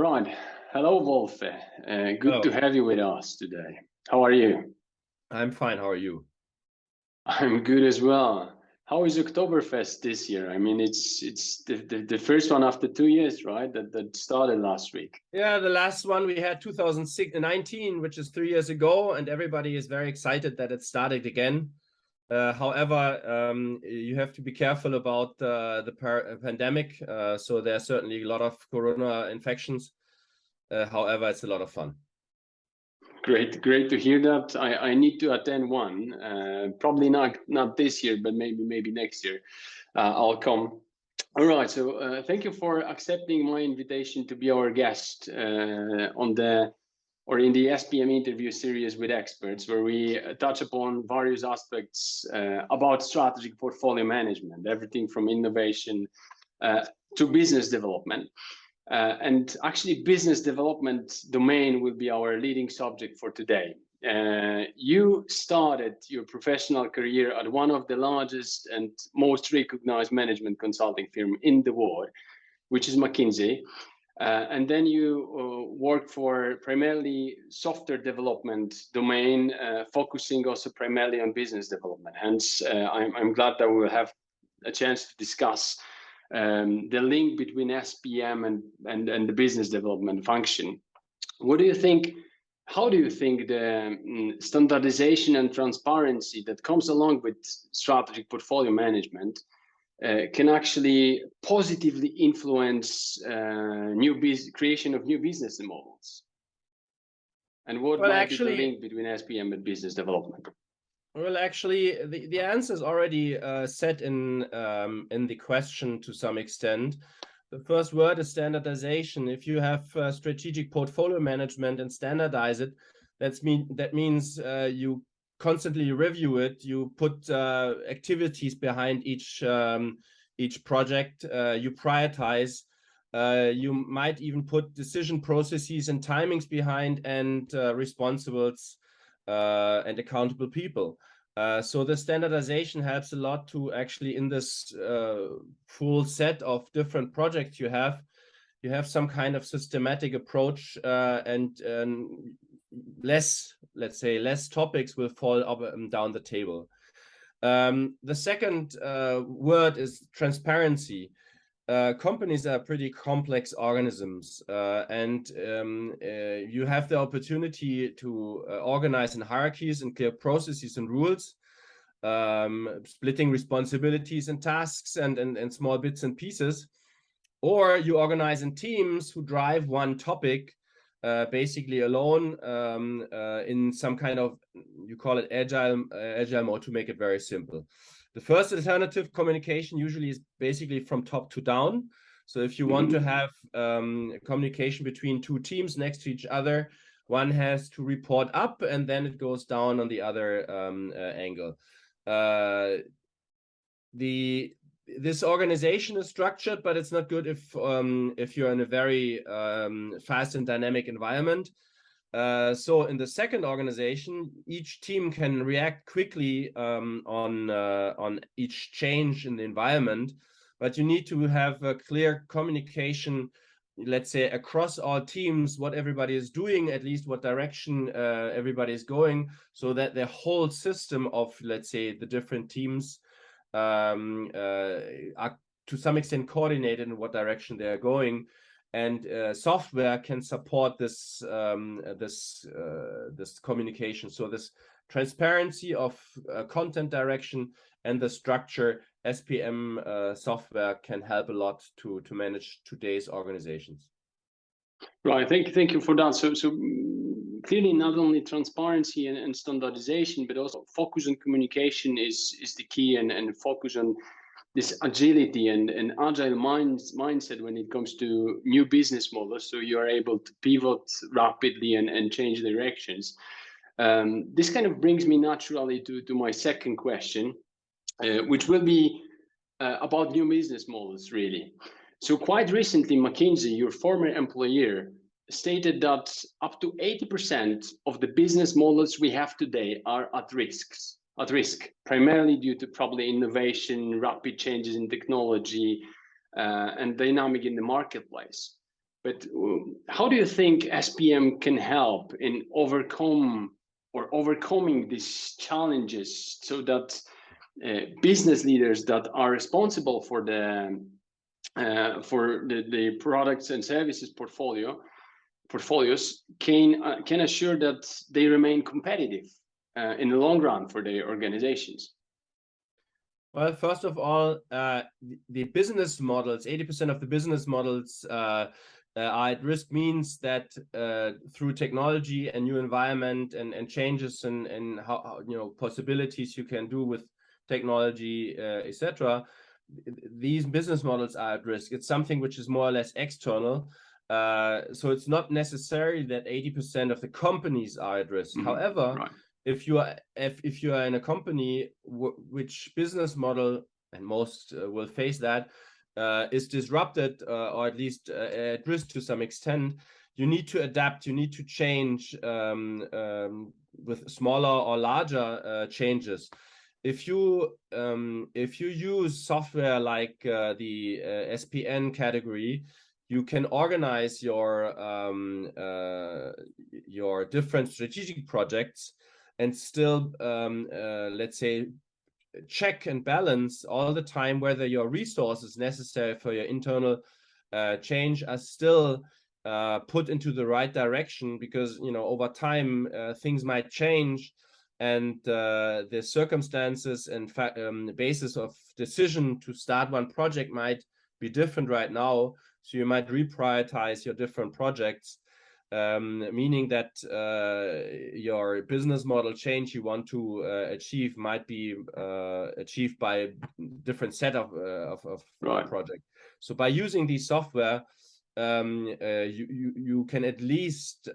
Right. Hello, Wolfe. Good to Hello, have you with us today. How are you? I'm fine. How are you? I'm good as well. How is Oktoberfest this year? I mean, it's the first one after 2 years, right? That started last week. Yeah, the last one we had 2019, which is 3 years ago, and everybody is very excited that it started again. However, you have to be careful about the pandemic. So there are certainly a lot of corona infections. However, it's a lot of fun. Great to hear that. I need to attend one. Probably not this year, but maybe next year. I'll come. All right. So thank you for accepting my invitation to be our guest on the or in the SPM interview series with experts, where we touch upon various aspects about strategic portfolio management, everything from innovation uh, to business development. And actually, business development domain will be our leading subject for today. You started your professional career at one of the largest and most recognized management consulting firm in the world, which is McKinsey. And then you work for primarily software development domain, focusing also primarily on business development. Hence, I'm glad that we will have a chance to discuss the link between SPM and the business development function. What do you think? How do you think the standardization and transparency that comes along with strategic portfolio management can actually positively influence creation of new business models? And what Well, might be the actually, link between SPM and business development? the answer is already set in the question to some extent. The first word is standardization. If you have strategic portfolio management and standardize it, that means you constantly review it. You put activities behind each project. You prioritize. You might even put decision processes and timings behind and responsibles and accountable people. So the standardization helps a lot to actually in this full set of different projects you have some kind of systematic approach and less, let's say, less topics will fall up and down the table. The second word is transparency. Companies are pretty complex organisms, and you have the opportunity to organize in hierarchies and clear processes and rules, splitting responsibilities and tasks and small bits and pieces, or you organize in teams who drive one topic basically alone in some kind of, you call it agile mode to make it very simple. The first alternative, communication, usually is basically from top to down. So if you want to have communication between two teams next to each other, one has to report up and then it goes down on the other angle. This organization is structured, but it's not good if you're in a very fast and dynamic environment. So in the second organization, each team can react quickly on each change in the environment, but you need to have a clear communication, let's say, across all teams, what everybody is doing, at least what direction everybody is going, so that the whole system of, let's say, the different teams are to some extent coordinated in what direction they are going, and software can support this communication. So this transparency of content direction and the structure, SPM software can help a lot to manage today's organizations. Right. Thank you for that. So clearly, not only transparency and standardization, but also focus on communication is the key, and focus on this agility and agile mindset when it comes to new business models. So you are able to pivot rapidly and change directions. This kind of brings me naturally to my second question, which will be about new business models, really. So quite recently, McKinsey, your former employer, stated that up to 80% of the business models we have today are at risk, primarily due to probably innovation, rapid changes in technology, and dynamic in the marketplace. But how do you think SPM can help in overcoming these challenges so that business leaders that are responsible for the products and services portfolios can assure that they remain competitive in the long run for their organizations? Well, first of all, the business models, 80% of the business models are at risk, means that through technology and new environment and changes and how possibilities you can do with technology, etc., these business models are at risk. It's something which is more or less external. So it's not necessary that 80% of the companies are at risk. Mm-hmm. However, Right. if you are in a company which business model, and most will face that, is disrupted or at least at risk to some extent, you need to adapt, you need to change with smaller or larger changes. If you use software like the SPN category, you can organize your different strategic projects and still, let's say, check and balance all the time whether your resources necessary for your internal change are still put into the right direction, because over time things might change, and the circumstances and basis of decision to start one project might be different right now. So you might reprioritize your different projects, meaning that your business model change you want to achieve might be achieved by a different set of Right. projects. So by using these software, you can at least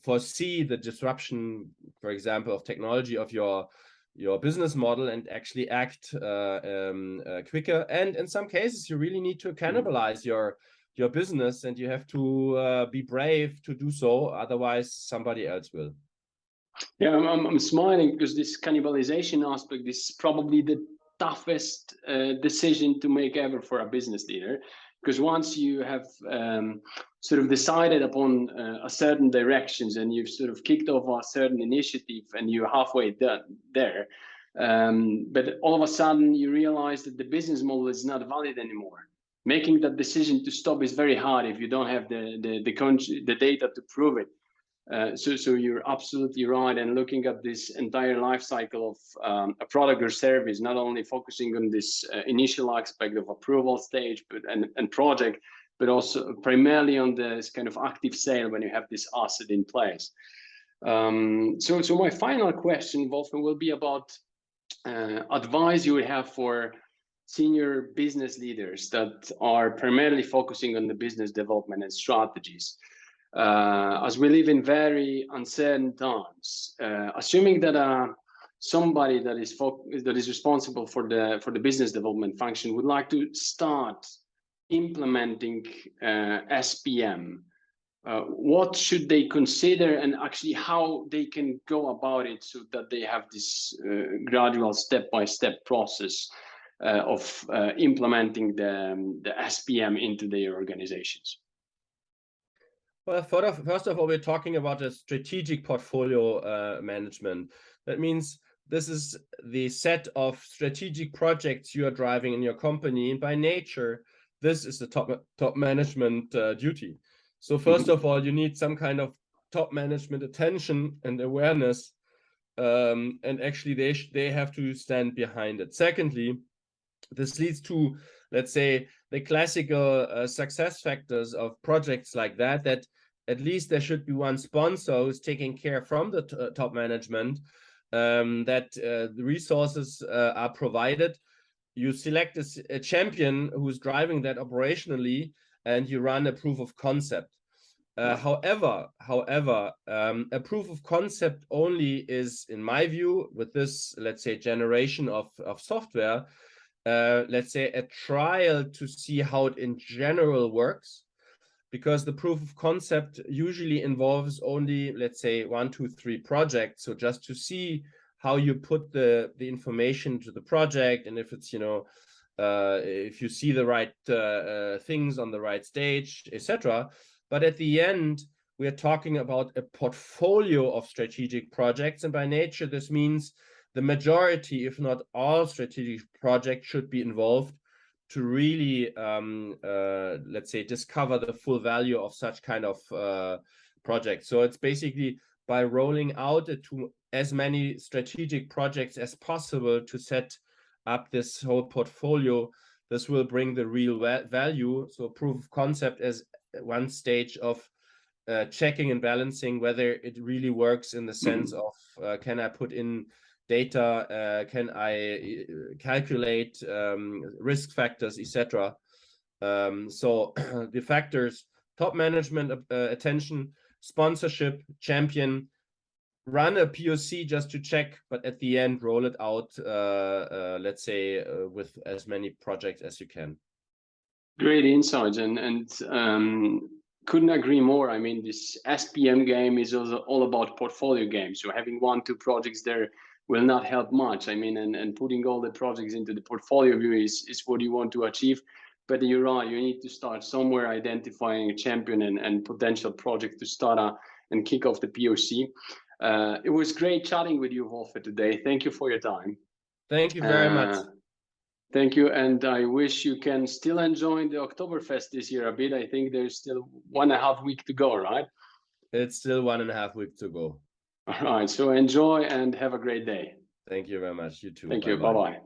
foresee the disruption, for example, of technology of your business model, and actually act quicker. And in some cases, you really need to cannibalize your business, and you have to be brave to do so. Otherwise, somebody else will. Yeah, I'm smiling because this cannibalization aspect is probably the toughest decision to make ever for a business leader. Because once you have sort of decided upon a certain directions, and you've sort of kicked off a certain initiative, and you're halfway there, but all of a sudden you realize that the business model is not valid anymore. Making that decision to stop is very hard if you don't have the data to prove it. So you're absolutely right. And looking at this entire life cycle of a product or service, not only focusing on this initial aspect of approval stage, and project, but also primarily on this kind of active sale when you have this asset in place. So my final question, Wolfgang, will be about advice you would have for senior business leaders that are primarily focusing on the business development and strategies. As we live in very uncertain times, assuming that somebody that is responsible for the business development function would like to start implementing SPM, what should they consider, and actually how they can go about it so that they have this gradual step-by-step process of implementing the SPM into their organizations? Well, first of all, we're talking about a strategic portfolio management. That means this is the set of strategic projects you are driving in your company, and by nature, this is the top management duty. So first of all, you need some kind of top management attention and awareness, and actually they have to stand behind it. Secondly, this leads to, let's say, the classical success factors of projects like that at least there should be one sponsor who's taking care from the top management, that the resources are provided. You select a champion who's driving that operationally, and you run a proof of concept. However, a proof of concept only is, in my view, with this, let's say, generation of software, let's say, a trial to see how it in general works, because the proof of concept usually involves only, let's say, 1, 2, 3 projects. So just to see how you put the information to the project, and if it's if you see the right things on the right stage, etc. But at the end, we are talking about a portfolio of strategic projects, and by nature, this means the majority, if not all, strategic projects should be involved to really, let's say, discover the full value of such kind of project. So it's basically by rolling out to as many strategic projects as possible to set up this whole portfolio. This will bring the real value. So proof of concept as one stage of checking and balancing whether it really works in the sense of can I put in data, can I calculate risk factors, etc. So the factors: top management attention, sponsorship, champion, run a POC just to check, but at the end roll it out, let's say, with as many projects as you can. Great insights, and couldn't agree more. I mean, this SPM game is also all about portfolio games. So having 1-2 projects there will not help much. I mean, and putting all the projects into the portfolio view is what you want to achieve. But you're right, you need to start somewhere, identifying a champion and potential project to start and kick off the POC. It was great chatting with you, Wolfe, today. Thank you for your time. Thank you very much. Thank you, and I wish you can still enjoy the Oktoberfest this year a bit. I think there's still 1.5 weeks to go, right? It's still 1.5 weeks to go. All right, so enjoy and have a great day. Thank you very much. You too. Thank you. Bye-bye.